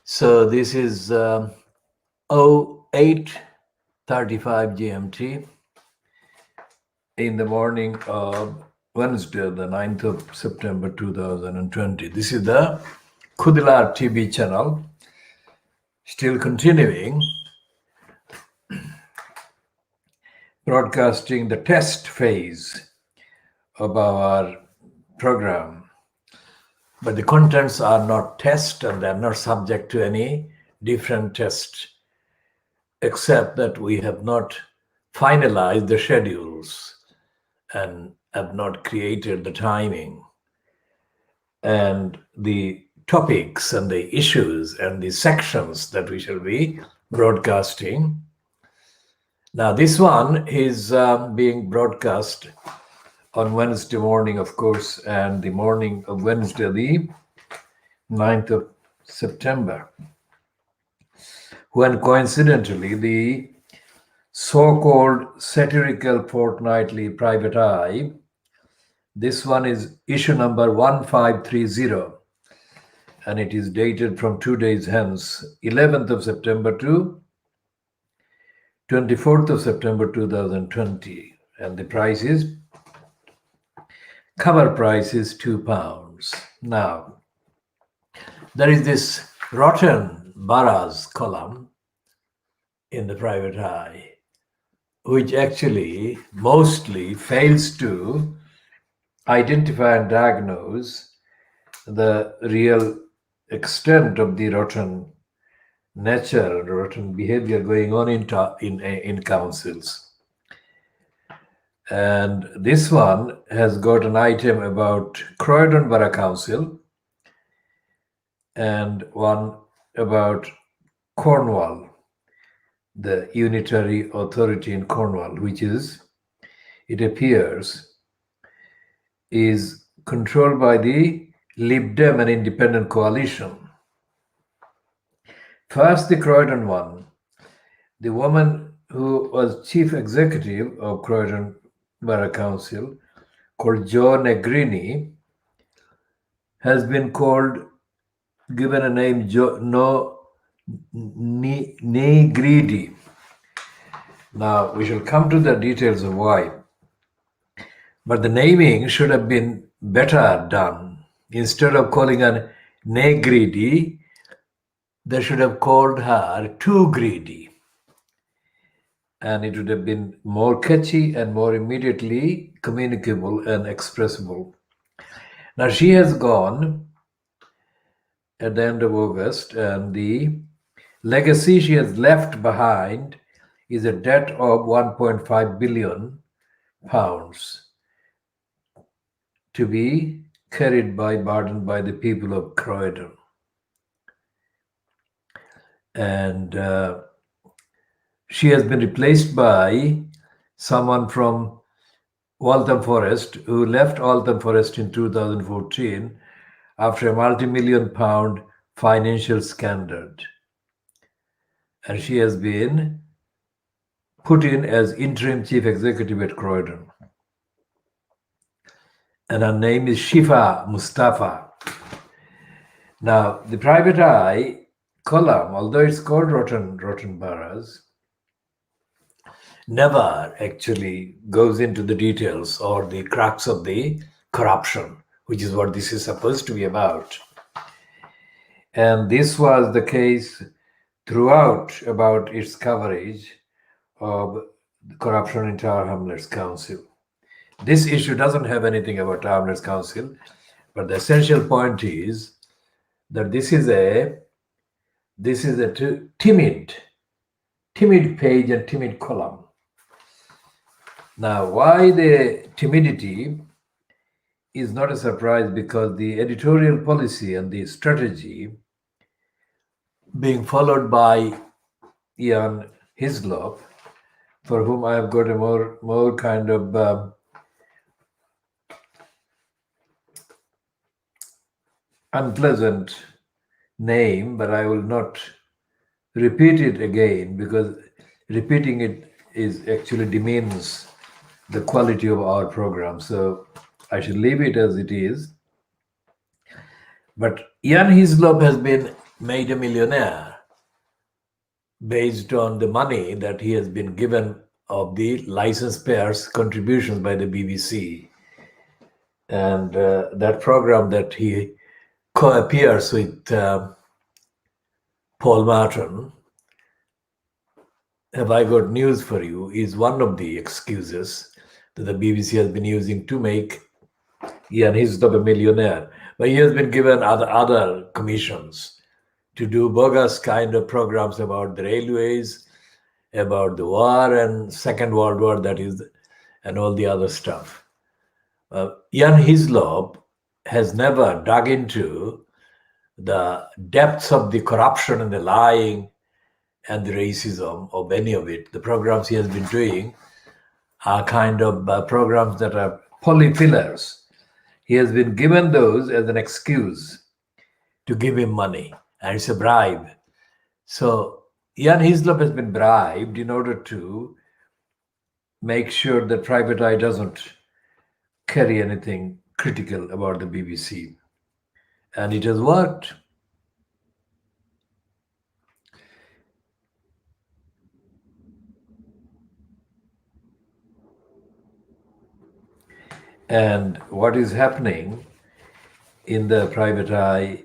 So this is 08:35 GMT in the morning of Wednesday, the 9th of September 2020. This is the Kudilar TV channel, still continuing broadcasting the test phase of our program. But the contents are not test and they're not subject to any different test, except that we have not finalized the schedules and have not created the timing and the topics and the issues and the sections that we shall be broadcasting. Now, this one is being broadcast on Wednesday morning, of course, and the morning of Wednesday, the 9th of September, when coincidentally the so-called satirical fortnightly private eye, this one is issue number 1530, and it is dated from 2 days hence, 11th of September to 24th of September 2020, and the price is, cover price is £2. Now, there is this rotten boroughs column in the private eye, which actually mostly fails to identify and diagnose the real extent of the rotten nature, rotten behavior going on in councils. And this one has got an item about Croydon Borough Council and one about Cornwall, the unitary authority in Cornwall, which is, it appears, is controlled by the Lib Dem and Independent Coalition. First, the Croydon one. The woman who was chief executive of Croydon Borough Council, called Jo Negrini, has been given a name Negridi. Now, we shall come to the details of why. But the naming should have been better done. Instead of calling her Negridi, they should have called her Too Greedy. And it would have been more catchy and more immediately communicable and expressible. Now, she has gone at the end of August, and the legacy she has left behind is a debt of £1.5 billion to be burdened by the people of Croydon. And she has been replaced by someone from Waltham Forest, who left Waltham Forest in 2014 after a multi-million-pound financial scandal. And she has been put in as interim chief executive at Croydon. And her name is Shifa Mustafa. Now, the private eye column, although it's called Rotten Boroughs, never actually goes into the details or the crux of the corruption, which is what this is supposed to be about. And this was the case throughout about its coverage of corruption in Tower Hamlets Council. This issue doesn't have anything about Tower Hamlets Council, but the essential point is that this is a timid page and timid column. Now, why the timidity is not a surprise, because the editorial policy and the strategy being followed by Ian Hislop, for whom I have got a more kind of unpleasant name, but I will not repeat it again, because repeating it is actually demeans the quality of our program. So I should leave it as it is. But Ian Hislop has been made a millionaire based on the money that he has been given of the license payers' contributions by the BBC. And that program that he co-appears with Paul Martin, Have I Got News for You, is one of the excuses that the BBC has been using to make Ian Hislop a millionaire. But he has been given other commissions to do bogus kind of programs about the railways, about the war and Second World War, that is, and all the other stuff. Ian Hislop has never dug into the depths of the corruption and the lying and the racism of any of it. The programs he has been doing are kind of programs that are polyfillers. He has been given those as an excuse to give him money, and it's a bribe. So Ian Hislop has been bribed in order to make sure that Private Eye doesn't carry anything critical about the BBC. And it has worked. And what is happening in the Private Eye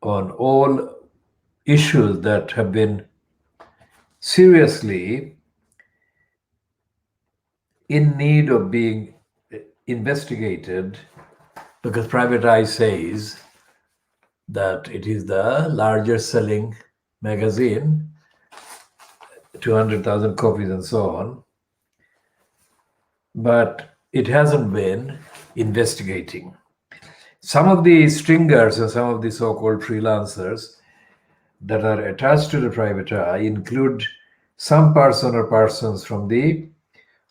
on all issues that have been seriously in need of being investigated, because Private Eye says that it is the largest selling magazine, 200,000 copies and so on, but it hasn't been investigating. Some of the stringers and some of the so-called freelancers that are attached to the Private Eye include some person or persons from the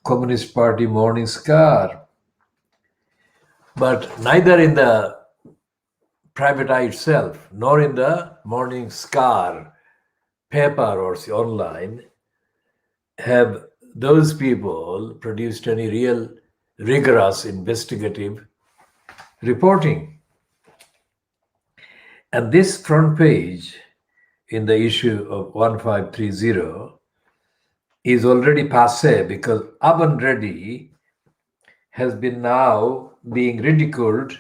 Communist Party Morning Star. But neither in the Private Eye itself, nor in the Morning Star paper or online, have those people produced any real rigorous investigative reporting. And this front page in the issue of 1530 is already passé, because Oven Ready has been now being ridiculed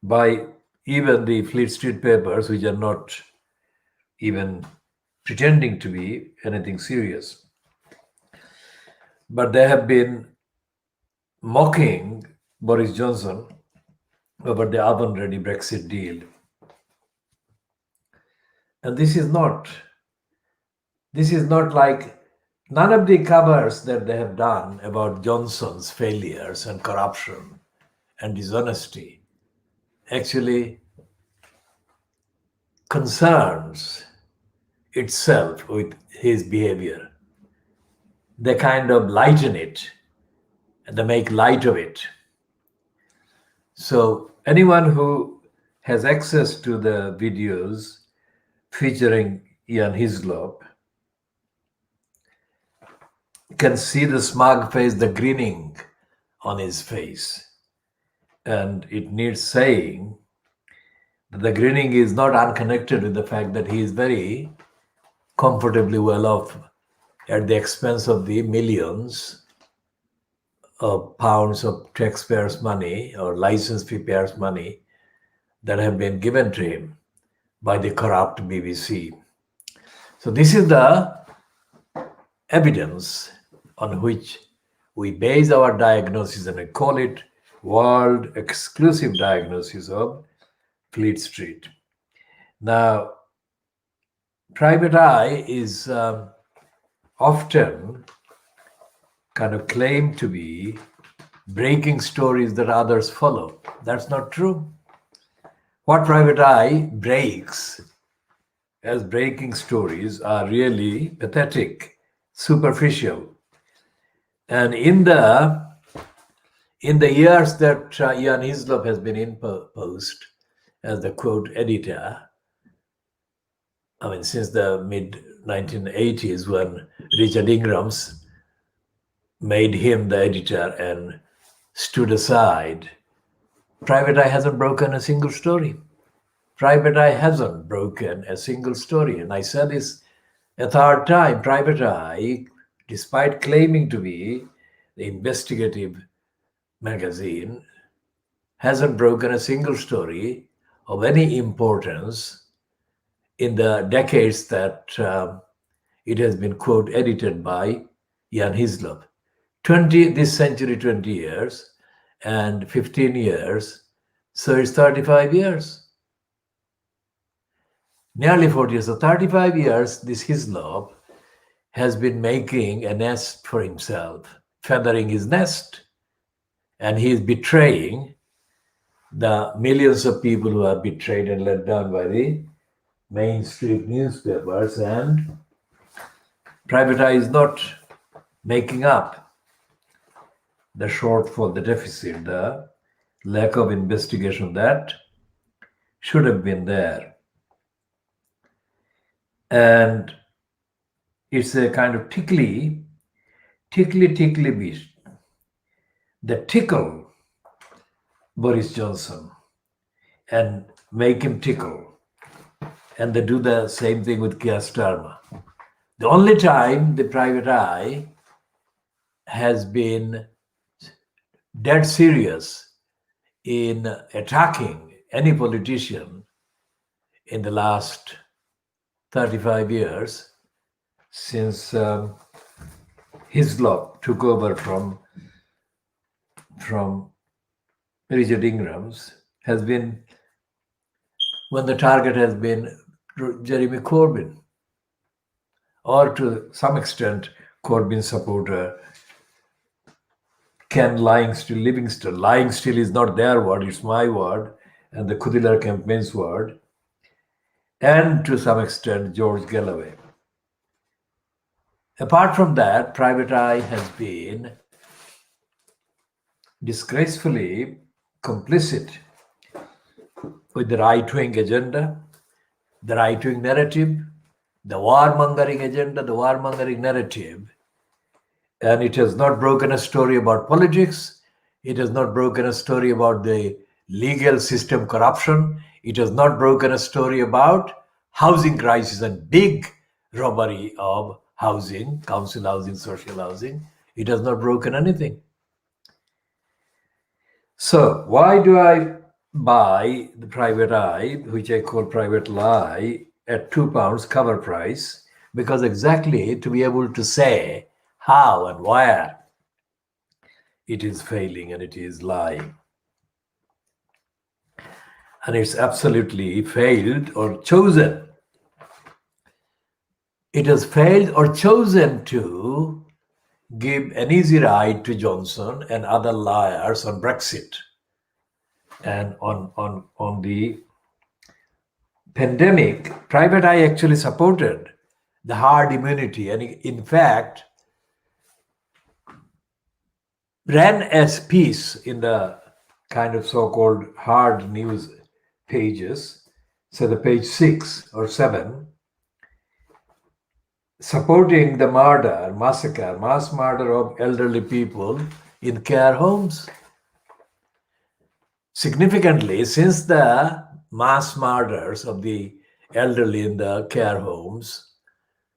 by even the Fleet Street papers, which are not even pretending to be anything serious. But they have been mocking Boris Johnson over the Oven Ready Brexit deal. And this is not like, none of the covers that they have done about Johnson's failures and corruption and dishonesty actually concerns itself with his behavior. They kind of lighten it and they make light of it. So anyone who has access to the videos featuring Ian Hislop can see the smug face, the grinning on his face. And it needs saying that the grinning is not unconnected with the fact that he is very comfortably well off at the expense of the millions of pounds of taxpayers' money or license fee payers' money that have been given to him by the corrupt BBC. So this is the evidence on which we base our diagnosis, and I call it world exclusive diagnosis of Fleet Street. Now, Private Eye is often kind of claimed to be breaking stories that others follow. That's not true. What Private Eye breaks as breaking stories are really pathetic, superficial. And in the years that Ian Hislop has been in post as the quote editor, I mean, since the mid-1980s when Richard Ingrams made him the editor and stood aside, Private Eye hasn't broken a single story. Private Eye hasn't broken a single story. And I said this a third time. Private Eye, despite claiming to be the investigative magazine, hasn't broken a single story of any importance in the decades that it has been, quote, edited by Jan Hislop. 20 this century, 20 years, and 15 years, so it's 35 years. Nearly 40 years, so 35 years, this Hislop has been making a nest for himself, feathering his nest, and he is betraying the millions of people who are betrayed and let down by the mainstream newspapers, and Private Eye is not making up the shortfall, the deficit, the lack of investigation that should have been there. And it's a kind of tickly beast. They tickle Boris Johnson and make him tickle. And they do the same thing with Keir Starmer. The only time the Private Eye has been dead serious in attacking any politician in the last 35 years since Hislop took over from Richard Ingram's has been when the target has been Jeremy Corbyn, or to some extent Corbyn supporter Ken Livingstone. Lying still is not their word, it's my word, and the Kudilar campaign's word, and to some extent George Galloway. Apart from that, Private Eye has been disgracefully complicit with the right-wing agenda, the right-wing narrative, the warmongering agenda, the warmongering narrative. And it has not broken a story about politics. It has not broken a story about the legal system corruption. It has not broken a story about housing crisis and big robbery of housing, council housing, social housing. It has not broken anything. So why do I buy the Private Eye, which I call Private Lie, at £2 cover price? Because exactly to be able to say how and where it is failing and it is lying. And it's absolutely failed or chosen. It has failed or chosen to give an easy ride to Johnson and other liars on Brexit and on the pandemic. Private Eye actually supported the herd immunity, and in fact ran as piece in the kind of so-called hard news pages, so the page 6 or 7, supporting the mass murder of elderly people in care homes. Significantly, since the mass murders of the elderly in the care homes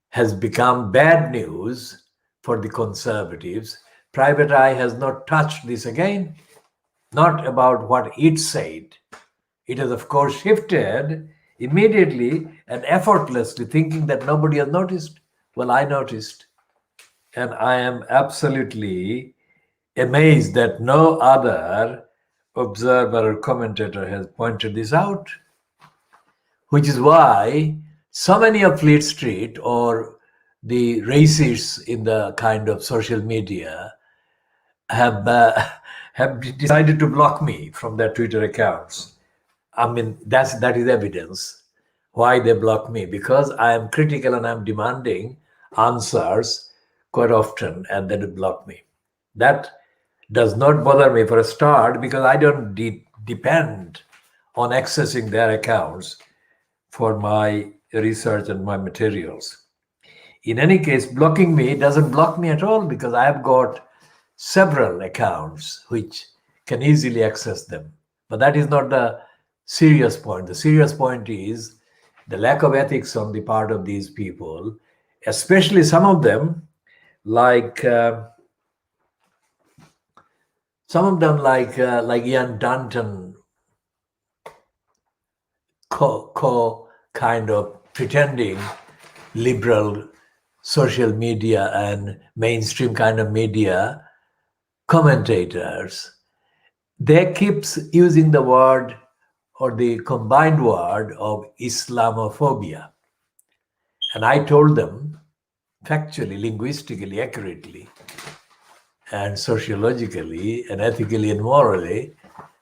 has become bad news for the Conservatives, Private Eye has not touched this again, not about what it said. It has, of course, shifted immediately and effortlessly, thinking that nobody has noticed. Well, I noticed, and I am absolutely amazed that no other observer or commentator has pointed this out, which is why so many of Fleet Street or the racists in the kind of social media have decided to block me from their Twitter accounts. I mean, that is evidence why they block me, because I am critical and I'm demanding answers quite often, and they block me. That does not bother me for a start, because I don't depend on accessing their accounts for my research and my materials. In any case, blocking me doesn't block me at all, because I have got several accounts which can easily access them. But that is not the serious point. The serious point is the lack of ethics on the part of these people, especially some of them, like Ian Danton, kind of pretending liberal social media and mainstream kind of media commentators. They keeps using the word or the combined word of Islamophobia. And I told them factually, linguistically, accurately, and sociologically, and ethically and morally,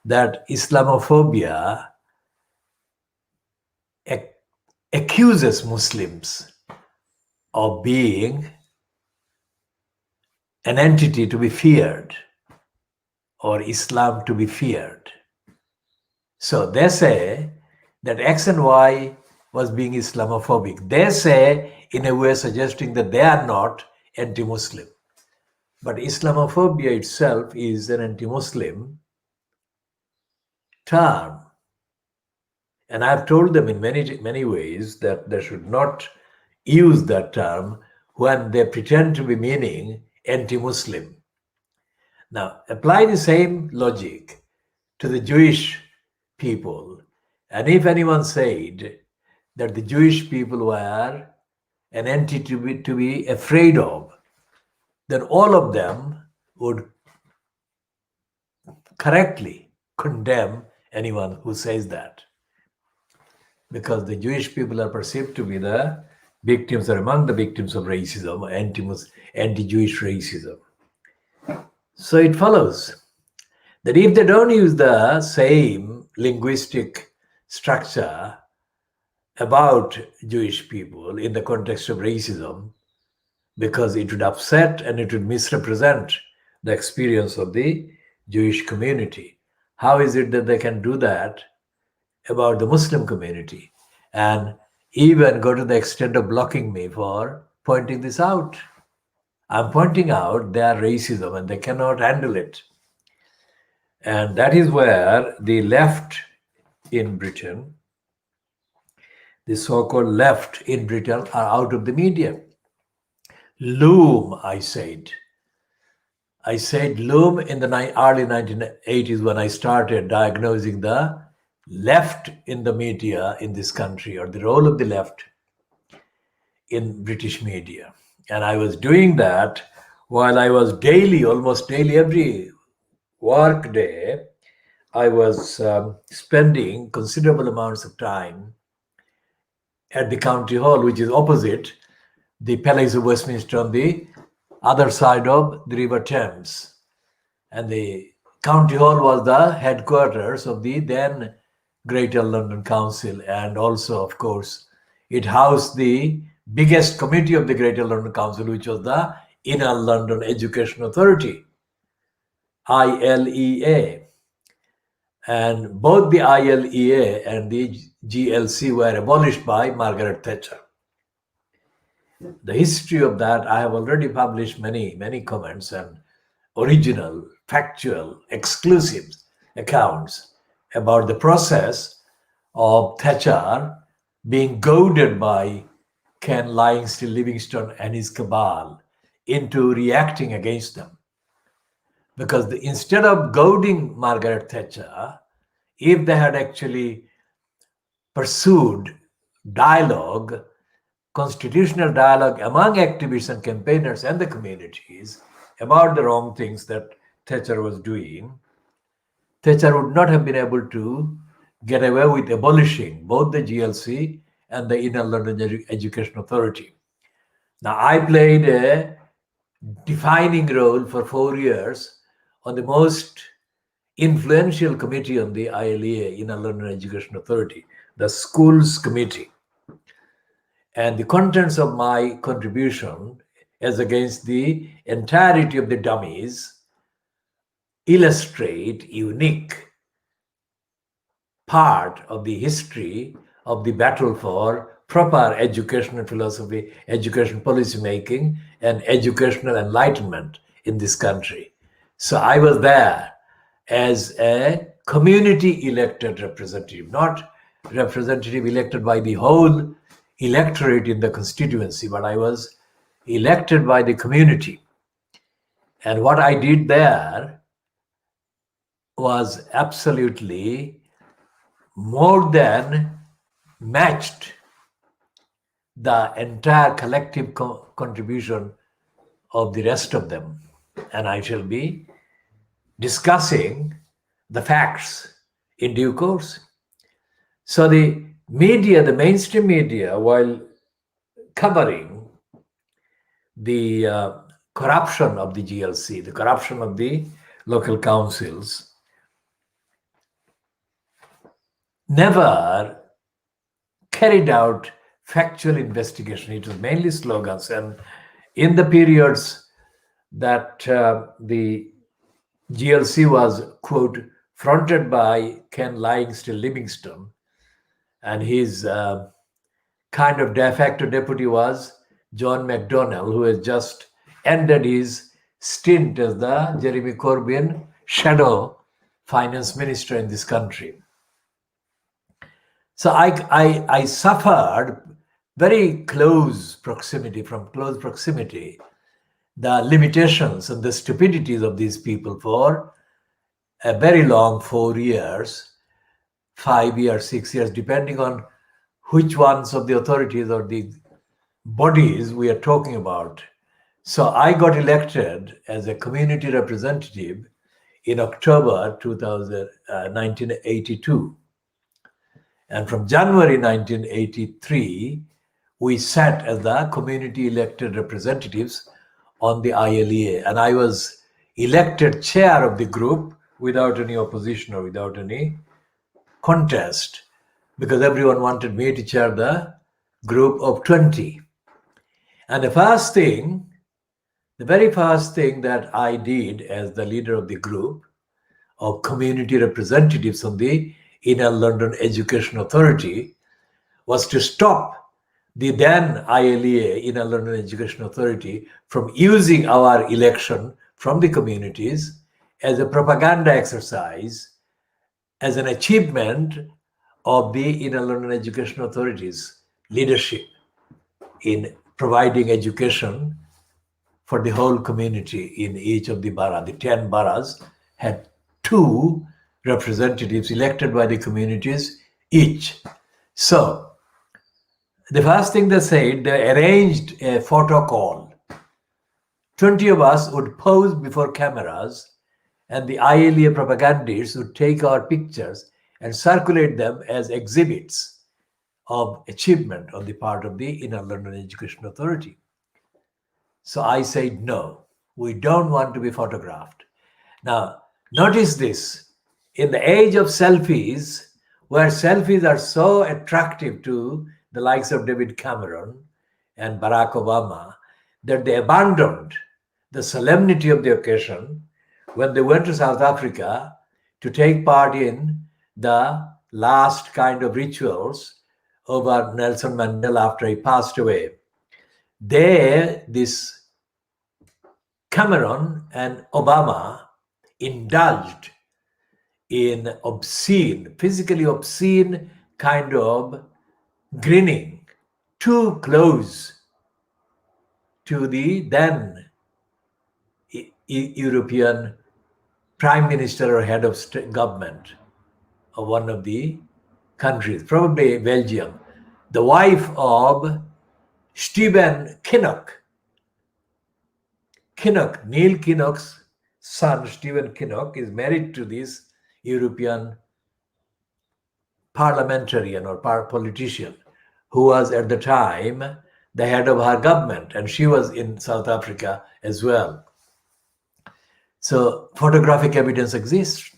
that Islamophobia accuses Muslims of being an entity to be feared, or Islam to be feared. So they say that X and Y was being Islamophobic. They say, in a way, suggesting that they are not anti-Muslim. But Islamophobia itself is an anti-Muslim term. And I've told them in many ways that they should not use that term when they pretend to be meaning anti-Muslim. Now, apply the same logic to the Jewish people. And if anyone said that the Jewish people were an entity to be afraid of, then all of them would correctly condemn anyone who says that. Because the Jewish people are perceived to be the victims, or among the victims of racism, anti-Jewish racism. So it follows that if they don't use the same linguistic structure about Jewish people in the context of racism, because it would upset and it would misrepresent the experience of the Jewish community. How is it that they can do that about the Muslim community and even go to the extent of blocking me for pointing this out? I'm pointing out their racism and they cannot handle it. And that is where the left in Britain, the so-called left in Britain, are out of the media. Loom, I said loom in the early 1980s when I started diagnosing the left in the media in this country, or the role of the left in British media. And I was doing that while I was almost daily, every work day, I was spending considerable amounts of time at the County Hall, which is opposite the Palace of Westminster on the other side of the River Thames. And the County Hall was the headquarters of the then Greater London Council, and also, of course, it housed the biggest committee of the Greater London Council, which was the Inner London Education Authority, ILEA. And both the ILEA and the GLC were abolished by Margaret Thatcher. The history of that, I have already published many comments and original, factual, exclusive accounts about the process of Thatcher being goaded by Ken Livingstone and his cabal into reacting against them. Because instead of goading Margaret Thatcher, if they had actually pursued dialogue, constitutional dialogue among activists and campaigners and the communities about the wrong things that Thatcher was doing, Thatcher would not have been able to get away with abolishing both the GLC and the Inner London Education Authority. Now, I played a defining role for 4 years on the most influential committee on the ILEA, Inner London Education Authority, the Schools Committee. And the contents of my contribution, as against the entirety of the dummies, illustrate unique part of the history of the battle for proper educational philosophy, education policy making, and educational enlightenment in this country. So I was there as a community elected representative, not representative elected by the whole electorate in the constituency, but I was elected by the community. And what I did there was absolutely more than matched the entire collective contribution of the rest of them. And I shall be discussing the facts in due course. So the media, the mainstream media, while covering the corruption of the GLC, the corruption of the local councils, never carried out factual investigation. It was mainly slogans. And in the periods that the GLC was, quote, fronted by Ken Still Livingstone, and his kind of de facto deputy was John McDonnell, who has just ended his stint as the Jeremy Corbyn shadow finance minister in this country. So I suffered very close proximity, the limitations and the stupidities of these people for a very long 4 years, 5 years, 6 years, depending on which ones of the authorities or the bodies we are talking about. So I got elected as a community representative in October 1982. And from January 1983, we sat as the community elected representatives on the ILEA. And I was elected chair of the group without any opposition or without any contest, because everyone wanted me to chair the group of 20. And the very first thing that I did as the leader of the group of community representatives on the Inner London Education Authority was to stop the then ILEA, Inner London Education Authority, from using our election from the communities as a propaganda exercise, as an achievement of the Inner London Education Authority's leadership in providing education for the whole community in each of the boroughs. The 10 boroughs had 2 representatives elected by the communities each. So the first thing they said, they arranged a photo call. 20 of us would pose before cameras, and the ILEA propagandists would take our pictures and circulate them as exhibits of achievement on the part of the Inner London Education Authority. So I said, no, we don't want to be photographed. Now, notice this. In the age of selfies, where selfies are so attractive to the likes of David Cameron and Barack Obama, that they abandoned the solemnity of the occasion when they went to South Africa to take part in the last kind of rituals over Nelson Mandela after he passed away. There, this Cameron and Obama indulged in obscene, physically obscene kind of grinning too close to the then European prime minister or head of government of one of the countries, probably Belgium, the wife of Stephen Kinnock. Neil Kinnock's son, Stephen Kinnock, is married to this European parliamentarian or politician who was at the time the head of her government, and she was in South Africa as well. So photographic evidence exists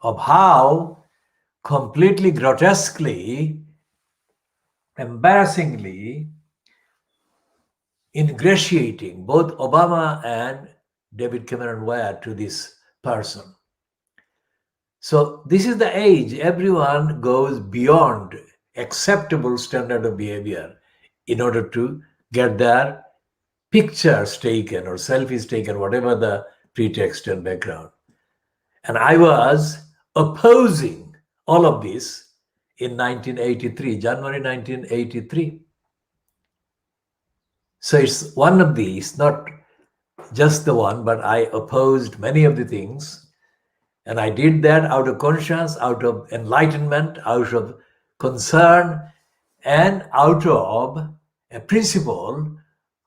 of how completely grotesquely, embarrassingly ingratiating both Obama and David Cameron were to this person. So this is the age everyone goes beyond acceptable standard of behavior in order to get their pictures taken or selfies taken, whatever the pretext and background. And I was opposing all of this in 1983, January 1983. So it's one of these, not just the one, but I opposed many of the things. And I did that out of conscience, out of enlightenment, out of concern, and out of a principle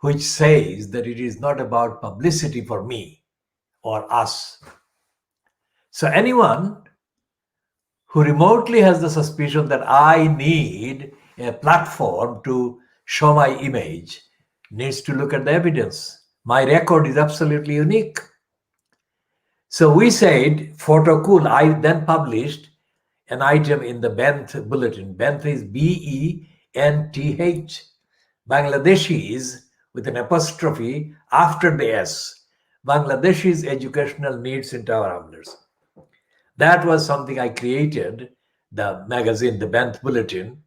which says that it is not about publicity for me or us. So anyone who remotely has the suspicion that I need a platform to show my image needs to look at the evidence. My record is absolutely unique. So we said, photo cool. I then published an item in the Benth bulletin. Benth is Benth, Bangladeshis with an apostrophe after the S. Bangladeshis educational needs in Tower Hamlets. That was something I created, the magazine, the Benth Bulletin.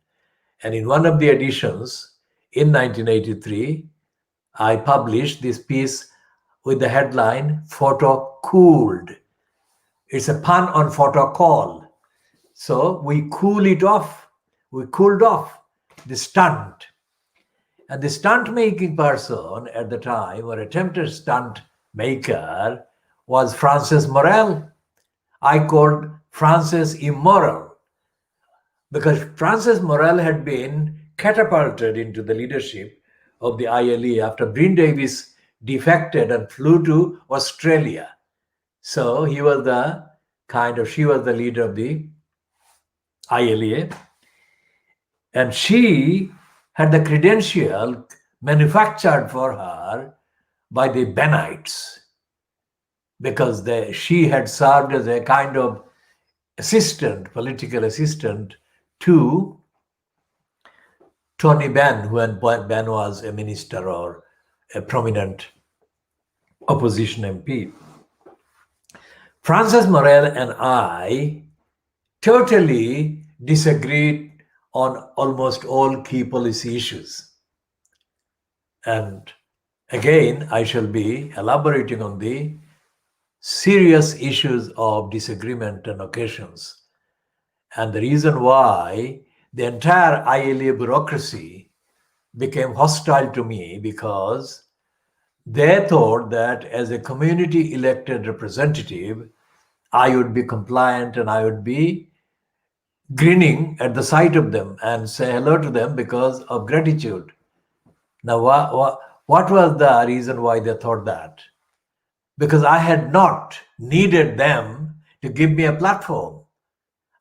And in one of the editions in 1983, I published this piece with the headline, Photo Cooled. It's a pun on photo call. So we cool it off. We cooled off the stunt. And the stunt making person at the time, or attempted stunt maker, was Frances Morel. I called Frances immoral because Frances Morel had been catapulted into the leadership of the ILE after Bryn Davies defected and flew to Australia. So she was the leader of the ILA. And she had the credential manufactured for her by the Benites, because she had served as a kind of assistant, political assistant to Tony Benn, when Benn was a minister or a prominent opposition MP. Frances Morel and I totally disagreed on almost all key policy issues. And again, I shall be elaborating on the serious issues of disagreement and occasions. And the reason why the entire ILA bureaucracy became hostile to me, because they thought that as a community elected representative, I would be compliant and I would be grinning at the sight of them and say hello to them because of gratitude. Now, what was the reason why they thought that? Because I had not needed them to give me a platform.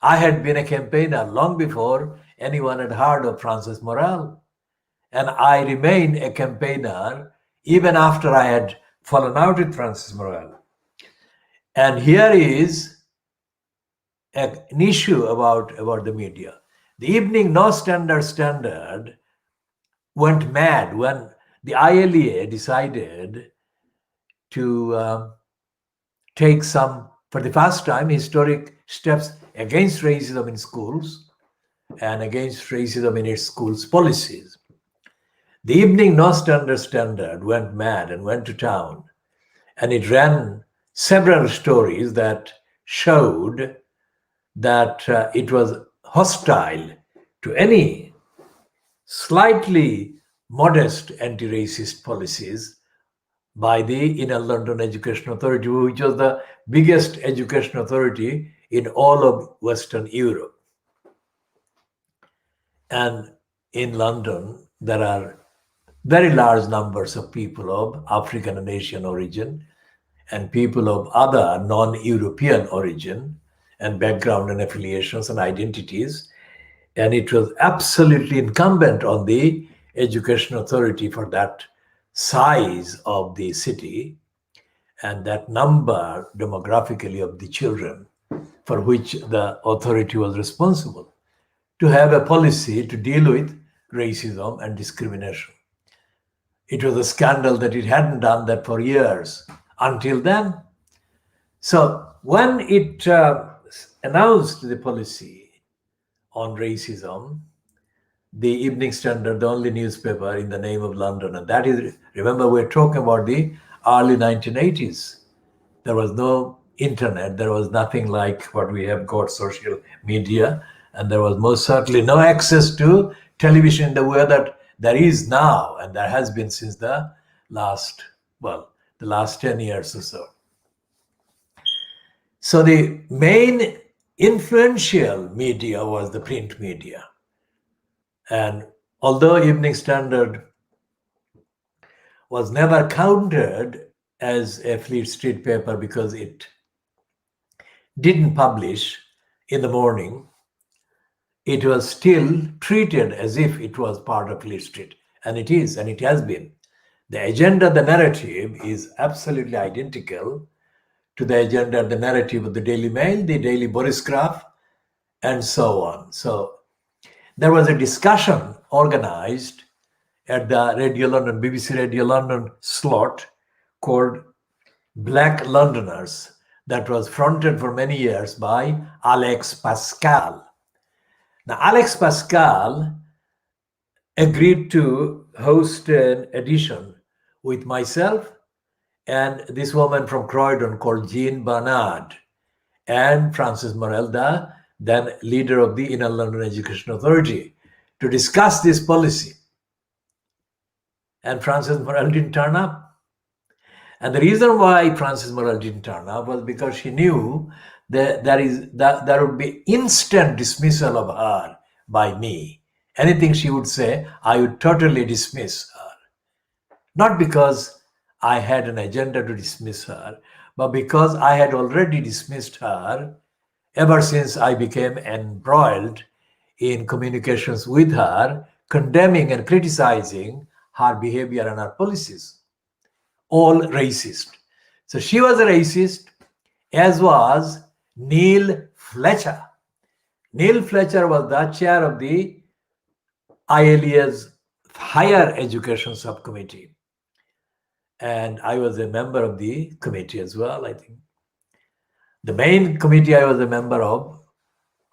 I had been a campaigner long before anyone had heard of Frances Morel. And I remained a campaigner even after I had fallen out with Frances Morel. And here is an issue about the media. The Evening Standard went mad when the ILA decided to take some, for the first time, historic steps against racism in schools and against racism in its schools' policies. The Evening Standard went mad and went to town, and it ran several stories that showed that it was hostile to any slightly modest anti-racist policies by the Inner London Education Authority, which was the biggest education authority in all of Western Europe. And in London, there are very large numbers of people of African and Asian origin and people of other non-European origin and background and affiliations and identities. And it was absolutely incumbent on the education authority for that size of the city and that number demographically of the children for which the authority was responsible, to have a policy to deal with racism and discrimination. It was a scandal that it hadn't done that for years until then. So when it announced the policy on racism, the Evening Standard, the only newspaper in the name of London, and that is, remember, we're talking about the early 1980s. There was no internet. There was nothing like what we have got, social media, and there was most certainly no access to television in the way that there is now, and there has been since the last 10 years or so. So the main influential media was the print media. And although Evening Standard was never counted as a Fleet Street paper because it didn't publish in the morning, it was still treated as if it was part of Fleet Street. And it is, and it has been. The agenda, the narrative is absolutely identical to the agenda, the narrative of the Daily Mail, the Daily Borisgraph, and so on. So there was a discussion organized at the Radio London, BBC Radio London slot called Black Londoners that was fronted for many years by Alex Pascal. Now, Alex Pascal agreed to host an edition with myself and this woman from Croydon called Jean Barnard and Francis Morel, the then leader of the Inner London Education Authority, to discuss this policy. And Francis Morel didn't turn up. And the reason why Francis Morel didn't turn up was because she knew that there would be instant dismissal of her by me. Anything she would say, I would totally dismiss her. Not because I had an agenda to dismiss her, but because I had already dismissed her ever since I became embroiled in communications with her, condemning and criticizing her behavior and her policies. All racist. So she was a racist, as was Neil Fletcher. Neil Fletcher was the chair of the ILEA's Higher Education Subcommittee. And I was a member of the committee as well, I think. The main committee I was a member of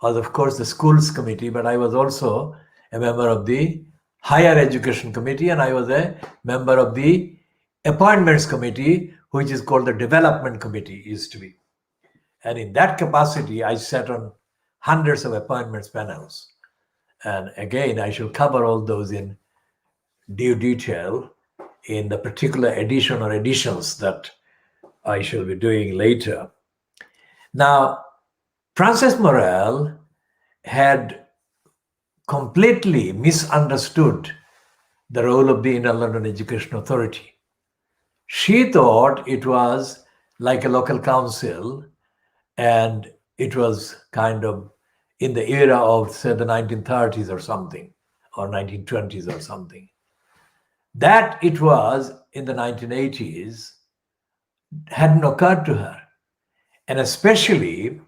was, of course, the Schools Committee, but I was also a member of the Higher Education Committee, and I was a member of the Appointments Committee, which is called the Development Committee, used to be. And in that capacity, I sat on hundreds of appointments panels. And again, I shall cover all those in due detail in the particular edition or editions that I shall be doing later. Now, Francis Morel had completely misunderstood the role of the Inner London Education Authority. She thought it was like a local council, and it was kind of in the era of, say, the 1930s or something, or 1920s or something. That it was in the 1980s hadn't occurred to her. And especially,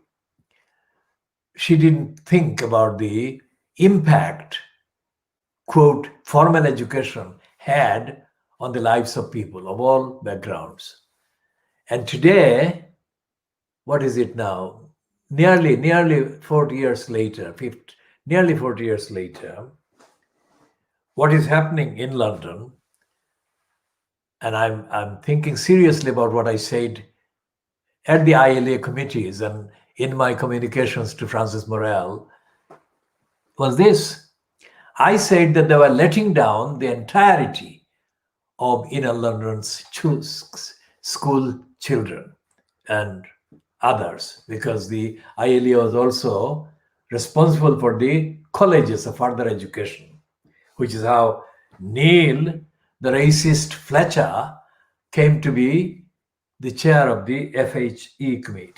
she didn't think about the impact, quote, formal education had on the lives of people of all backgrounds. And today, what is it now? Nearly 40 years later, nearly 40 years later, what is happening in London, and I'm thinking seriously about what I said at the ILA committees and in my communications to Francis Morel, was this. I said that they were letting down the entirety of Inner London's school children and others, because the ILA was also responsible for the colleges of further education, which is how Neil, the racist Fletcher, came to be the chair of the FHE committee.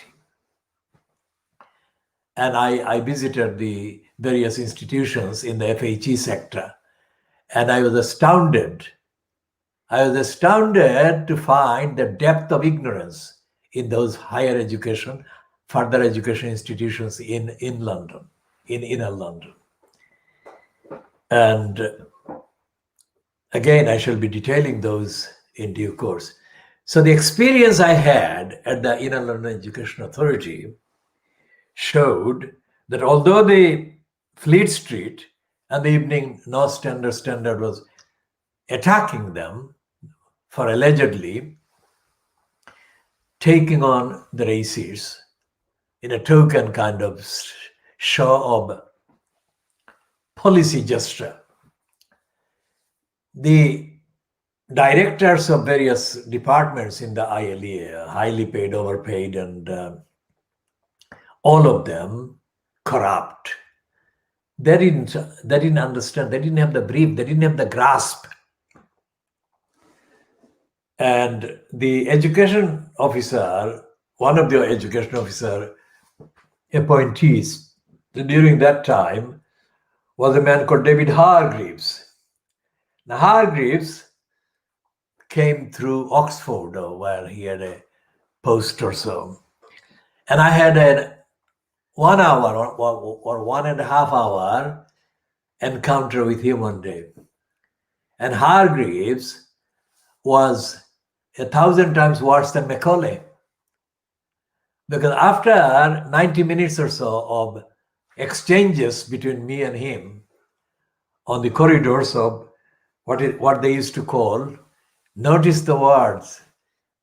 And I visited the various institutions in the FHE sector, and I was astounded. I was astounded to find the depth of ignorance in those higher education, further education institutions in London, in Inner London. And again, I shall be detailing those in due course. So the experience I had at the Inner London Education Authority showed that although the Fleet Street and the Evening Standard was attacking them for allegedly taking on the races in a token kind of show of policy gesture. The directors of various departments in the ILEA, highly paid, overpaid, and all of them corrupt. They didn't understand. They didn't have the brief. They didn't have the grasp. And the education officer, one of the education officer appointees during that time was a man called David Hargreaves. Now, Hargreaves came through Oxford, where he had a post or so. And I had a 1 hour or 1.5 hour encounter with him one day. And Hargreaves was 1,000 times worse than Macaulay. Because after 90 minutes or so of exchanges between me and him on the corridors of what they used to call, notice the words,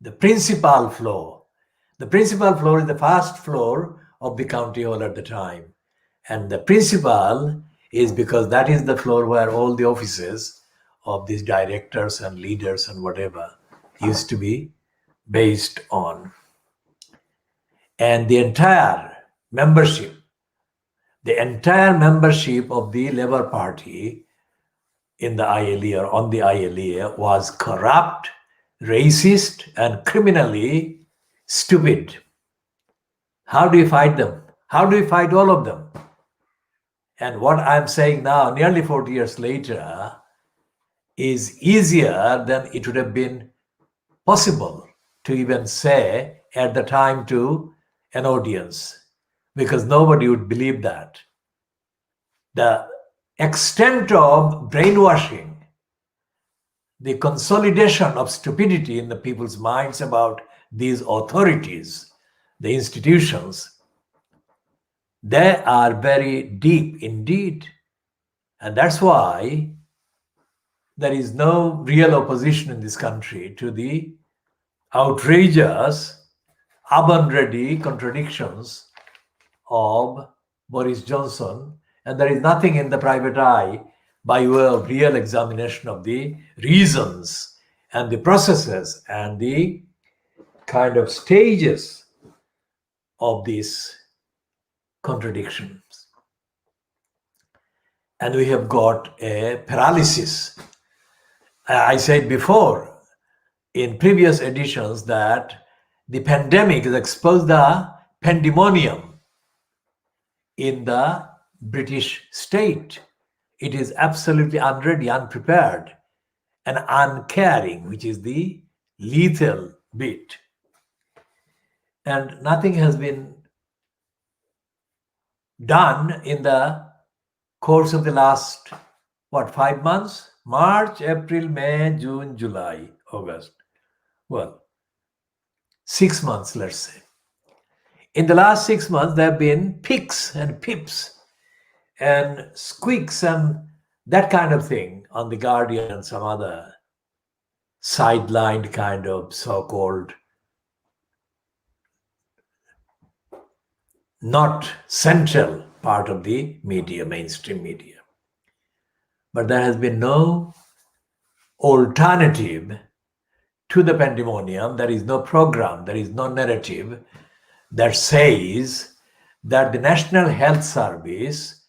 the principal floor. The principal floor is the first floor of the county hall at the time. And the principal is because that is the floor where all the offices of these directors and leaders and whatever used to be based on. And the entire membership of the Labour Party in the ILE or on the ILE was corrupt, racist, and criminally stupid. How do you fight them? How do you fight all of them? And what I'm saying now, nearly 40 years later, is easier than it would have been possible to even say at the time to an audience, because nobody would believe that. The extent of brainwashing, the consolidation of stupidity in the people's minds about these authorities, the institutions, they are very deep indeed. And that's why there is no real opposition in this country to the outrageous, oven-ready contradictions of Boris Johnson, and there is nothing in the private eye by way of real examination of the reasons and the processes and the kind of stages of these contradictions. And we have got a paralysis. I said before in previous editions that the pandemic has exposed the pandemonium in the British state. It is absolutely unready, unprepared, and uncaring, which is the lethal bit. And nothing has been done in the course of the last, 5 months? March, April, May, June, July, August. Well, 6 months, let's say. In the last 6 months, there have been picks and pips and squeaks and that kind of thing on The Guardian and some other sidelined kind of so-called not central part of the media, mainstream media. But there has been no alternative to the pandemonium. There is no program, there is no narrative that says that the National Health Service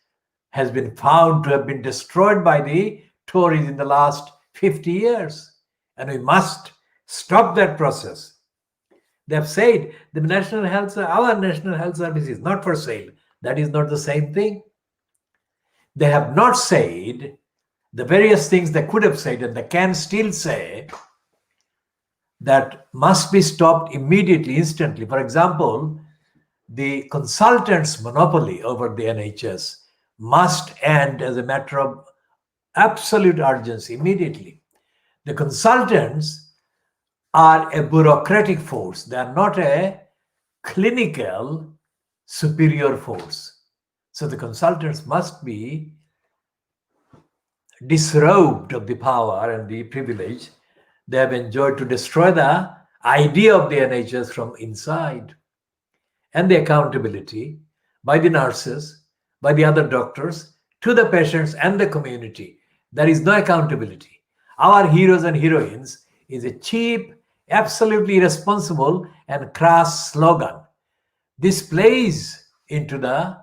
has been found to have been destroyed by the Tories in the last 50 years. And we must stop that process. They have said our National Health Service is not for sale. That is not the same thing. They have not said the various things they could have said and they can still say that must be stopped immediately, instantly. For example, the consultants' monopoly over the NHS must end as a matter of absolute urgency immediately. The consultants are a bureaucratic force. They are not a clinical superior force. So the consultants must be disrobed of the power and the privilege they have enjoyed to destroy the idea of the NHS from inside, and the accountability by the nurses, by the other doctors, to the patients and the community. There is no accountability. Our heroes and heroines is a cheap, absolutely irresponsible and crass slogan. This plays into the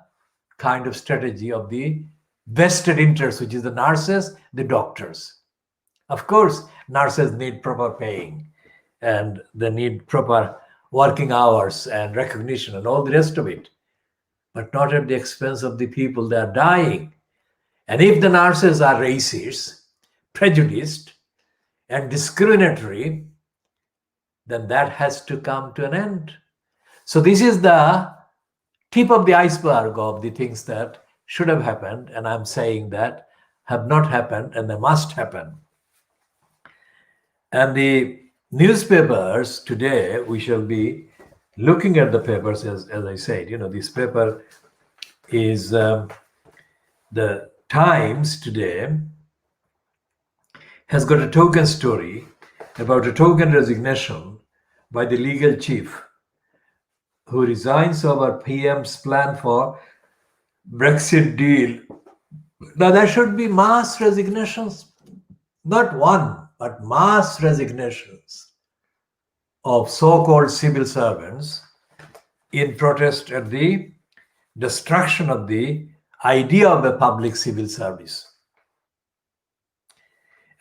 kind of strategy of the vested interests, which is the nurses, the doctors. Of course, nurses need proper paying and they need proper working hours and recognition and all the rest of it, but not at the expense of the people that are dying. And if the nurses are racist, prejudiced, and discriminatory, then that has to come to an end. So this is the tip of the iceberg of the things that should have happened, and I'm saying that have not happened and they must happen. And the newspapers today, we shall be looking at the papers, as I said, this paper is the Times today has got a token story about a token resignation by the legal chief who resigns over PM's plan for Brexit deal. Now there should be mass resignations, not one, but mass resignations of so-called civil servants in protest at the destruction of the idea of a public civil service.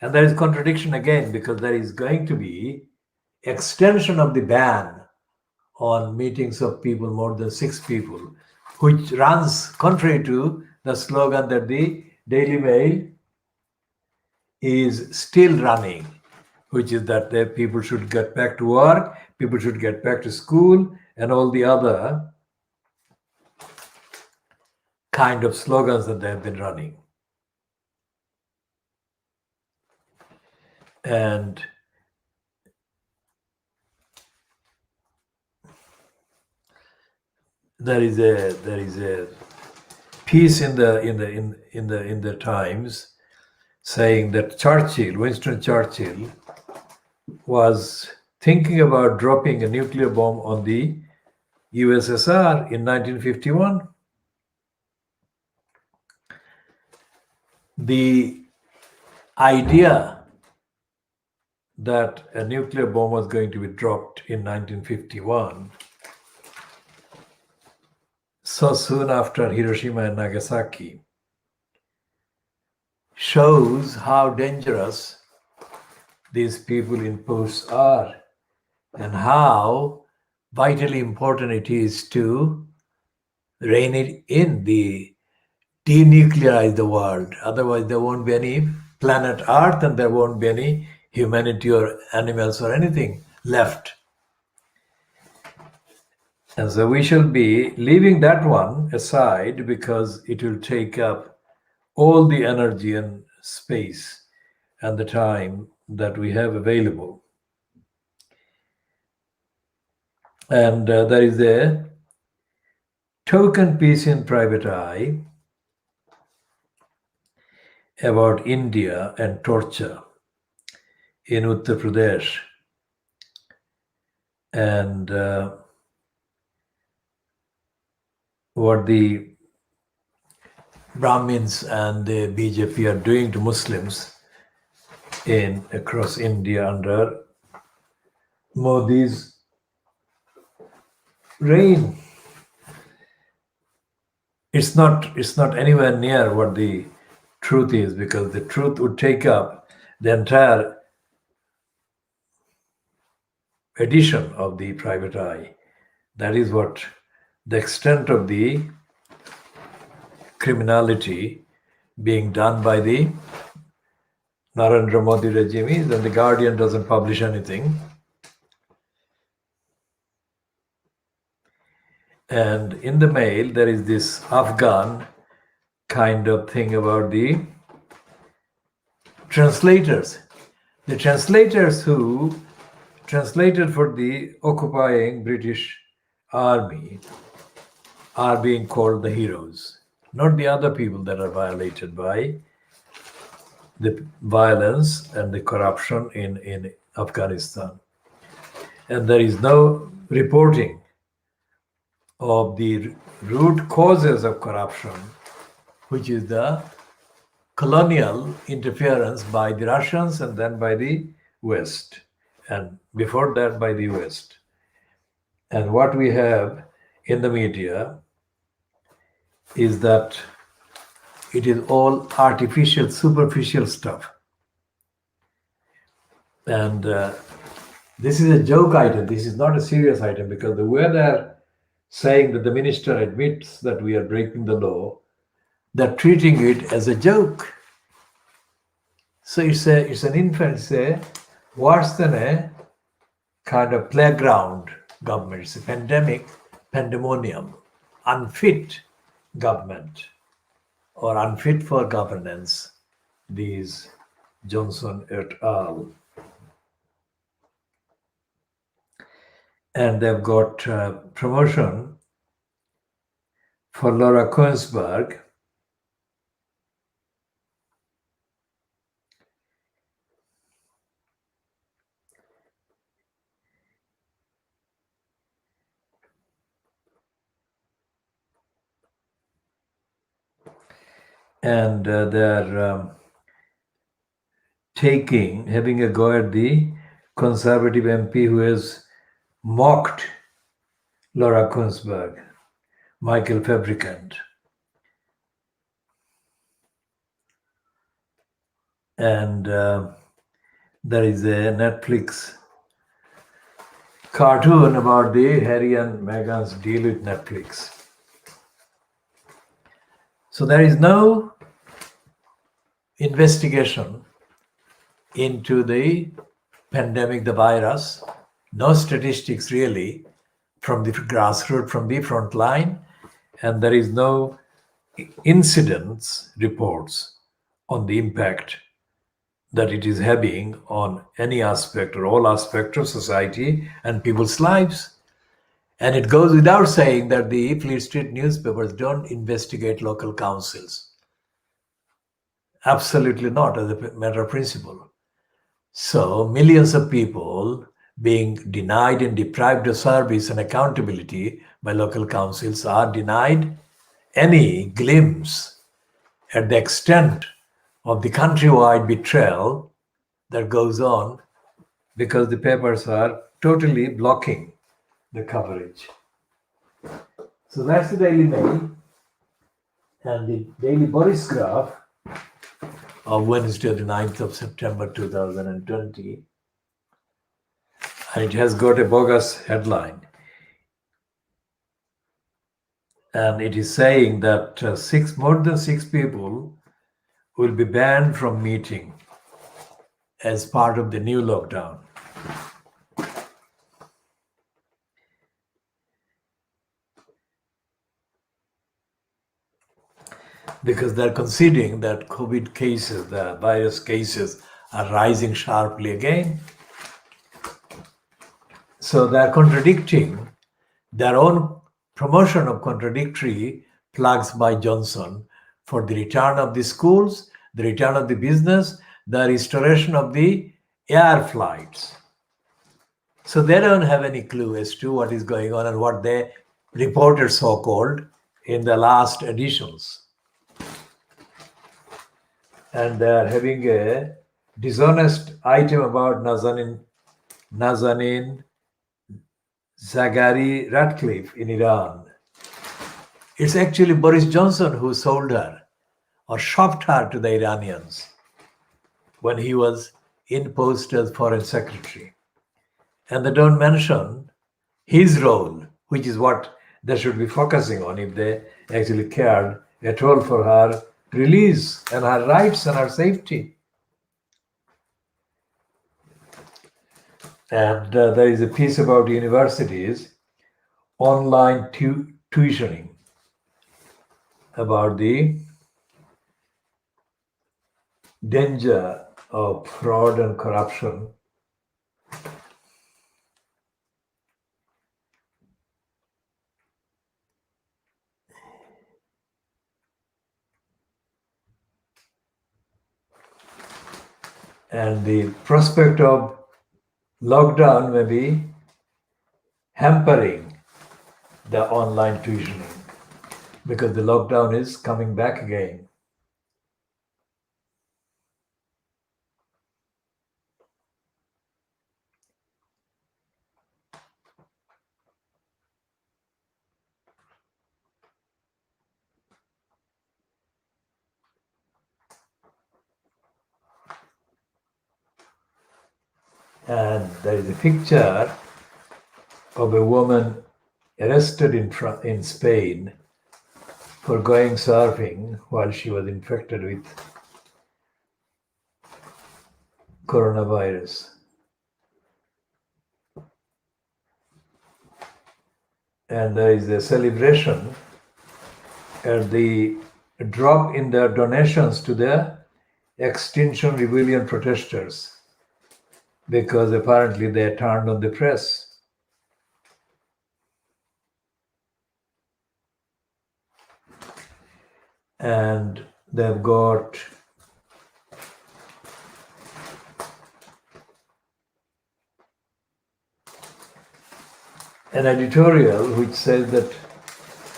And there is contradiction again, because there is going to be extension of the ban on meetings of people more than 6 people, which runs contrary to the slogan that the Daily Mail is still running, which is that the people should get back to work, people should get back to school, and all the other kind of slogans that they have been running. And there is a piece in the Times saying that Winston Churchill was thinking about dropping a nuclear bomb on the USSR in 1951. The idea that a nuclear bomb was going to be dropped in 1951, so soon after Hiroshima and Nagasaki, shows how dangerous these people in posts are and how vitally important it is to rein it in, denuclearize the world. Otherwise, there won't be any planet Earth and there won't be any humanity or animals or anything left. And so we shall be leaving that one aside because it will take up all the energy and space and the time that we have available. And there is a token piece in Private Eye about India and torture in Uttar Pradesh. And what the Brahmins and the BJP are doing to Muslims across India under Modi's reign. It's not anywhere near what the truth is, because the truth would take up the entire edition of the Private Eye. That is what the extent of the criminality being done by the Narendra Modi regime is, and the Guardian doesn't publish anything. And in the Mail, there is this Afghan kind of thing about the translators. The translators who translated for the occupying British army are being called the heroes, not the other people that are violated by the violence and the corruption in Afghanistan. and there is no reporting of the root causes of corruption, which is the colonial interference by the Russians and then by the West, and before that by the West. And what we have in the media is that it is all artificial, superficial stuff. And this is a joke item. This is not a serious item, because the way they're saying that the minister admits that we are breaking the law, they're treating it as a joke. So it's an infant, say, worse than a kind of playground government. It's a pandemonium, unfit government or unfit for governance, these Johnson et al. And they've got promotion for Laura Koensberg. And they're having a go at the Conservative MP who has mocked Laura Koensberg, Michael Fabricant. And there is a Netflix cartoon about the Harry and Meghan's deal with Netflix. So there is no investigation into the pandemic, the virus, no statistics really from the grassroots, from the front line, and there is no incidents reports on the impact that it is having on any aspect or all aspects of society and people's lives. And it goes without saying that the Fleet Street newspapers don't investigate local councils. Absolutely not, as a matter of principle. So millions of people being denied and deprived of service and accountability by local councils are denied any glimpse at the extent of the countrywide betrayal that goes on, because the papers are totally blocking the coverage. So that's the Daily Mail. And the Daily Boris Graph of Wednesday, the 9th of September 2020. And it has got a bogus headline. And it is saying that more than six people will be banned from meeting as part of the new lockdown. Because they're conceding that COVID cases, the virus cases, are rising sharply again. So they're contradicting their own promotion of contradictory plugs by Johnson for the return of the schools, the return of the business, the restoration of the air flights. So they don't have any clue as to what is going on and what they reported, so-called, in the last editions. And they are having a dishonest item about Nazanin Zaghari Ratcliffe in Iran. It's actually Boris Johnson who sold her or shopped her to the Iranians when he was in post as foreign secretary. And they don't mention his role, which is what they should be focusing on if they actually cared at all for her release and her rights and her safety. And there is a piece about universities, online tuitioning, about the danger of fraud and corruption. And the prospect of lockdown may be hampering the online tuitioning because the lockdown is coming back again. And there is a picture of a woman arrested in Spain for going surfing while she was infected with coronavirus. And there is a celebration at the drop in their donations to the Extinction Rebellion protesters because apparently they turned on the press. And they've got an editorial which says that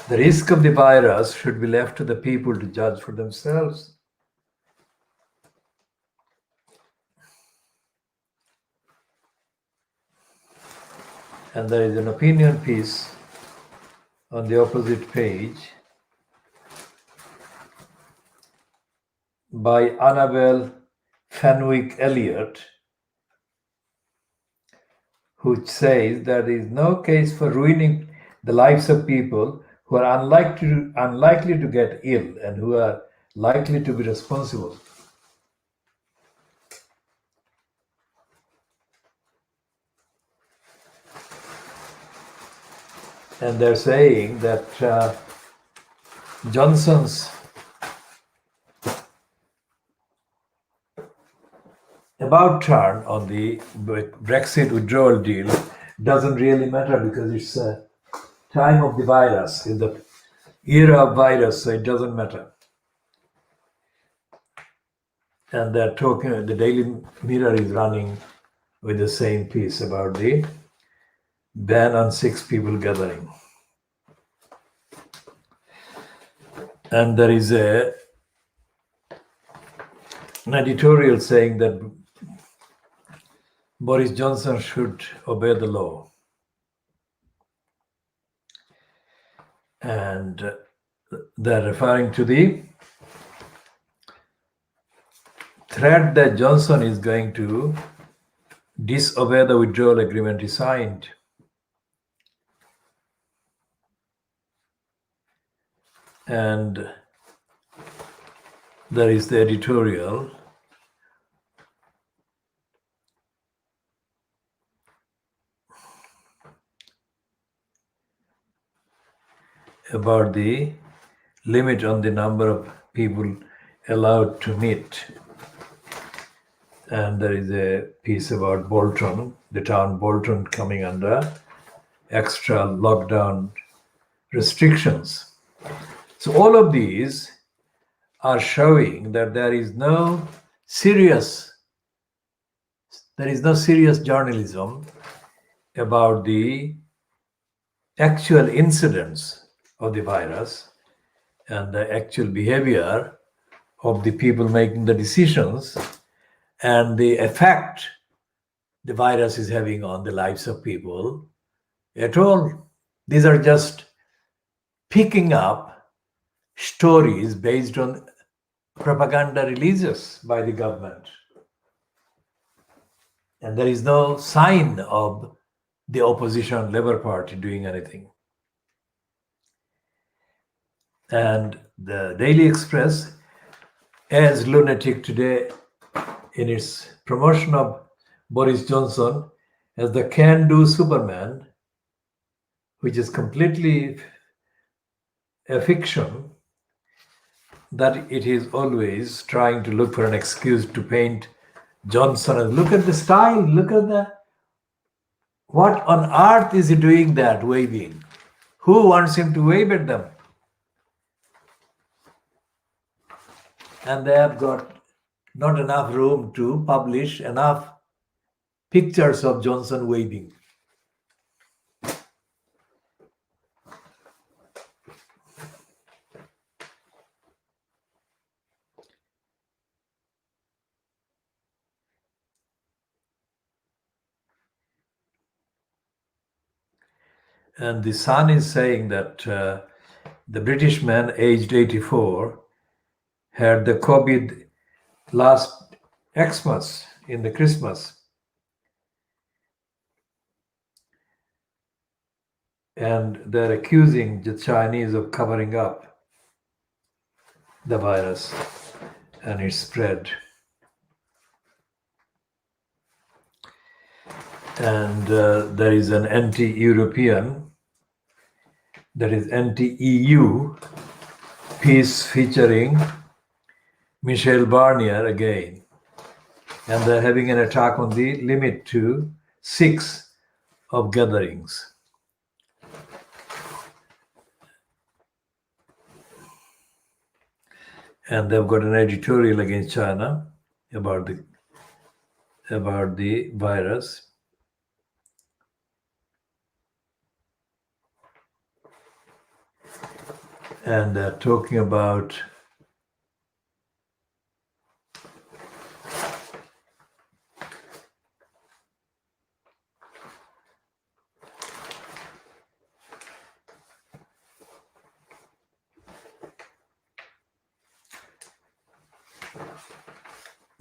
the risk of the virus should be left to the people to judge for themselves. And there is an opinion piece on the opposite page by Annabel Fenwick Elliott, which says there is no case for ruining the lives of people who are unlikely to get ill and who are likely to be responsible. And they're saying that Johnson's about turn on the Brexit withdrawal deal doesn't really matter because it's a time of the virus, in the era of virus, so it doesn't matter. And they're talking, the Daily Mirror is running with the same piece about the ban on 6 people gathering. And there is an editorial saying that Boris Johnson should obey the law. And they're referring to the threat that Johnson is going to disobey the withdrawal agreement he signed. And there is the editorial about the limit on the number of people allowed to meet. And there is a piece about Bolton, the town Bolton coming under extra lockdown restrictions. So all of these are showing that there is no serious journalism about the actual incidents of the virus and the actual behavior of the people making the decisions and the effect the virus is having on the lives of people at all. These are just picking up stories based on propaganda releases by the government. And there is no sign of the opposition Labour Party doing anything. And the Daily Express, as lunatic today in its promotion of Boris Johnson as the can-do Superman, which is completely a fiction, that it is always trying to look for an excuse to paint Johnson. And look at the style, look at what on earth is he doing that, waving? Who wants him to wave at them? And they have got not enough room to publish enough pictures of Johnson waving. And the son is saying that the British man, aged 84, had the COVID last Xmas in the Christmas. And they're accusing the Chinese of covering up the virus and its spread. And there is an anti-European, that is anti-EU piece featuring Michel Barnier again. And they're having an attack on the limit to 6 of gatherings. And they've got an editorial against China about the virus. And they're talking about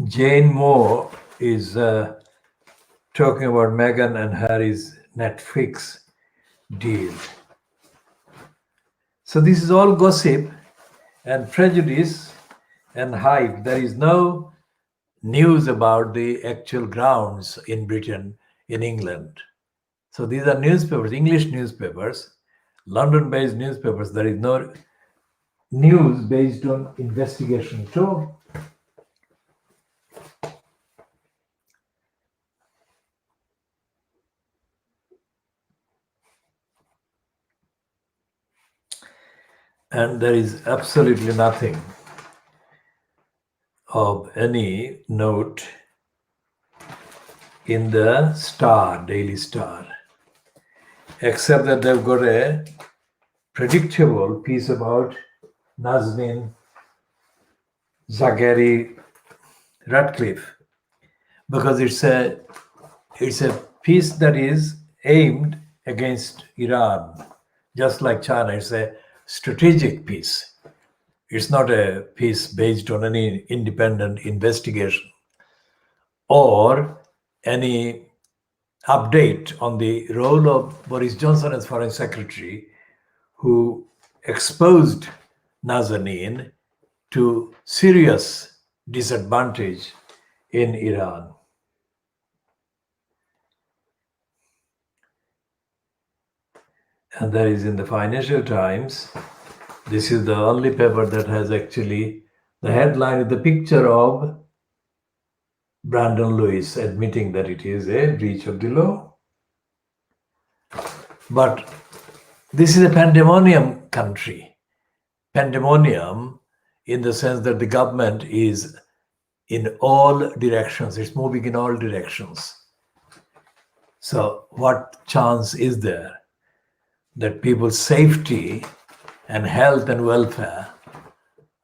Jane Moore is talking about Meghan and Harry's Netflix deal. So this is all gossip and prejudice and hype. There is no news about the actual grounds in Britain, in England. So these are newspapers, English newspapers, London-based newspapers. There is no news based on investigation at all. And there is absolutely nothing of any note in the Star, Daily Star, except that they've got a predictable piece about Nazanin Zaghari Ratcliffe, because it's a piece that is aimed against Iran, just like China. It's a strategic piece. It's not a piece based on any independent investigation or any update on the role of Boris Johnson as Foreign Secretary, who exposed Nazanin to serious disadvantage in Iran. And there is in the Financial Times, this is the only paper that has actually, the headline is the picture of Brandon Lewis admitting that it is a breach of the law. But this is a pandemonium country. Pandemonium in the sense that the government is in all directions, it's moving in all directions. So what chance is there that people's safety and health and welfare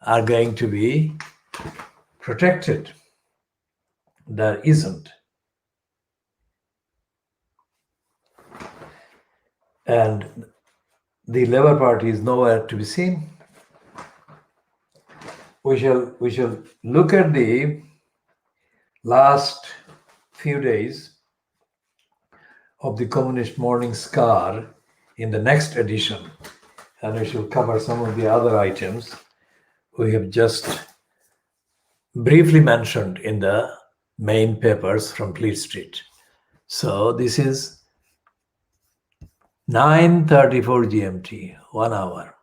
are going to be protected? There isn't. And the Labour Party is nowhere to be seen. We shall look at the last few days of the Communist Morning Scar in the next edition, and we shall cover some of the other items we have just briefly mentioned in the main papers from Fleet Street. So this is 9:34 GMT, 1 hour.